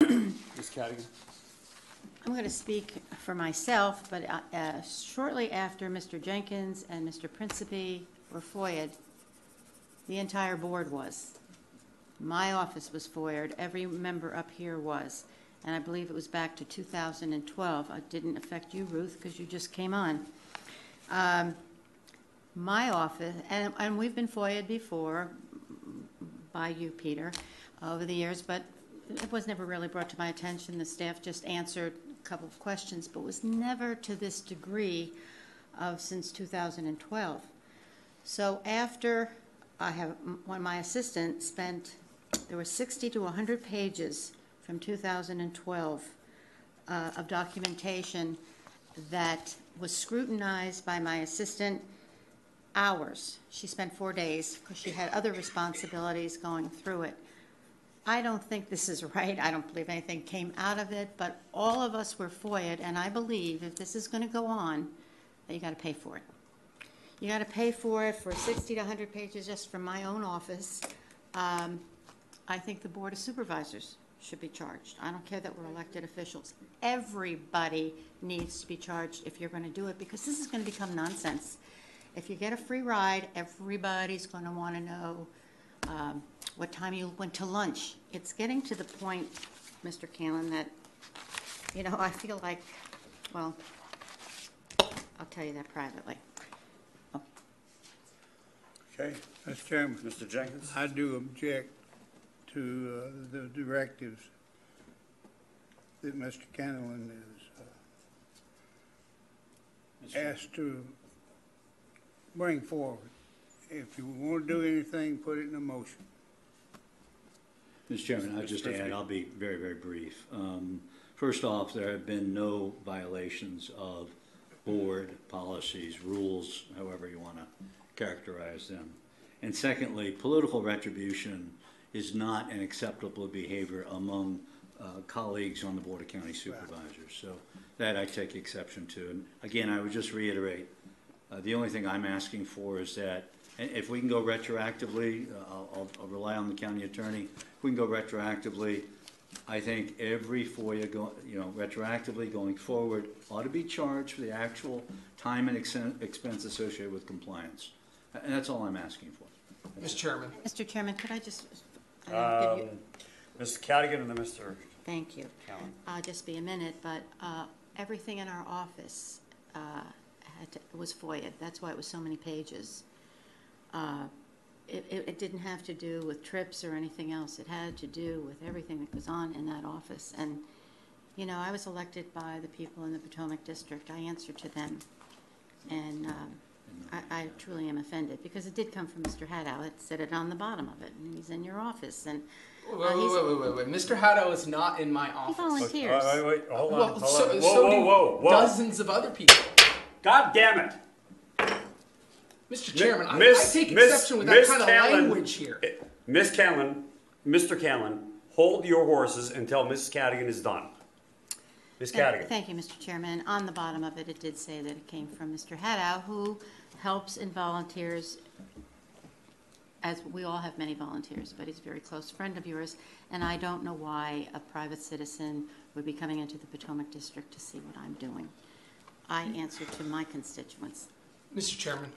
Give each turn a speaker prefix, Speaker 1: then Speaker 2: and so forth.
Speaker 1: Ms. Caddigan.
Speaker 2: I'm going to speak for myself, but shortly after Mr. Jenkins and Mr. Principe were FOIA'd, the entire board was. My office was FOIA'd. Every member up here was. And I believe it was back to 2012. It didn't affect you, Ruth, because you just came on. My office, and we've been FOIA'd before by you, Peter, over the years, but it was never really brought to my attention. The staff just answered a couple of questions, but was never to this degree of since 2012. So after when my assistant spent, there were 60 to 100 pages from 2012 of documentation that was scrutinized by my assistant hours. She spent 4 days because she had other responsibilities going through it. I don't think this is right. I don't believe anything came out of it, but all of us were FOIA'd, and I believe if this is going to go on, that you got to pay for it. You got to pay for it for 60 to 100 pages just from my own office. I think the Board of Supervisors should be charged. I don't care that we're elected officials. Everybody needs to be charged if you're going to do it, because this is going to become nonsense. If you get a free ride, everybody's going to want to know what time you went to lunch. It's getting to the point, Mr. Candland, that, you know, I feel like, well, I'll tell you that privately. Oh.
Speaker 3: Okay, Mr. Chairman.
Speaker 1: Mr. Jenkins.
Speaker 3: I do object to the directives that Mr. Candland is asked to bring forward. If you want to do anything, put it in a motion.
Speaker 4: Mr. Chairman, I'll just add, I'll be very, very brief. First off, there have been no violations of board policies, rules, however you want to characterize them. And secondly, political retribution is not an acceptable behavior among colleagues on the Board of County Supervisors. So that I take exception to. And again, I would just reiterate, the only thing I'm asking for is that, and if we can go retroactively, I'll rely on the county attorney. If we can go retroactively, I think every FOIA, retroactively going forward ought to be charged for the actual time and expense associated with compliance. And that's all I'm asking for.
Speaker 5: Mr. Chairman.
Speaker 2: Mr. Chairman, could I just give you...
Speaker 1: Mr. Caddigan and then Mr.
Speaker 2: Thank you.
Speaker 1: Candland.
Speaker 2: I'll just be a minute, but everything in our office was FOIA. That's why it was so many pages. It didn't have to do with trips or anything else. It had to do with everything that goes on in that office. And, you know, I was elected by the people in the Potomac District. I answered to them. And I truly am offended because it did come from Mr. Haddow. It said it on the bottom of it. And he's in your office. And
Speaker 5: wait. Mr. Haddow is not in my office.
Speaker 2: He volunteers.
Speaker 1: Wait, hold on.
Speaker 5: So do dozens of other people.
Speaker 1: God damn it.
Speaker 5: Mr. Chairman, I take exception with that kind of language here.
Speaker 1: Ms. Candland, Mr. Candland, hold your horses until Mrs. Caddigan is done. Ms. Caddigan.
Speaker 2: Thank you, Mr. Chairman. On the bottom of it, it did say that it came from Mr. Haddow, who helps and volunteers, as we all have many volunteers, but he's a very close friend of yours, and I don't know why a private citizen would be coming into the Potomac District to see what I'm doing. I answer to my constituents.
Speaker 5: Mr. Chairman.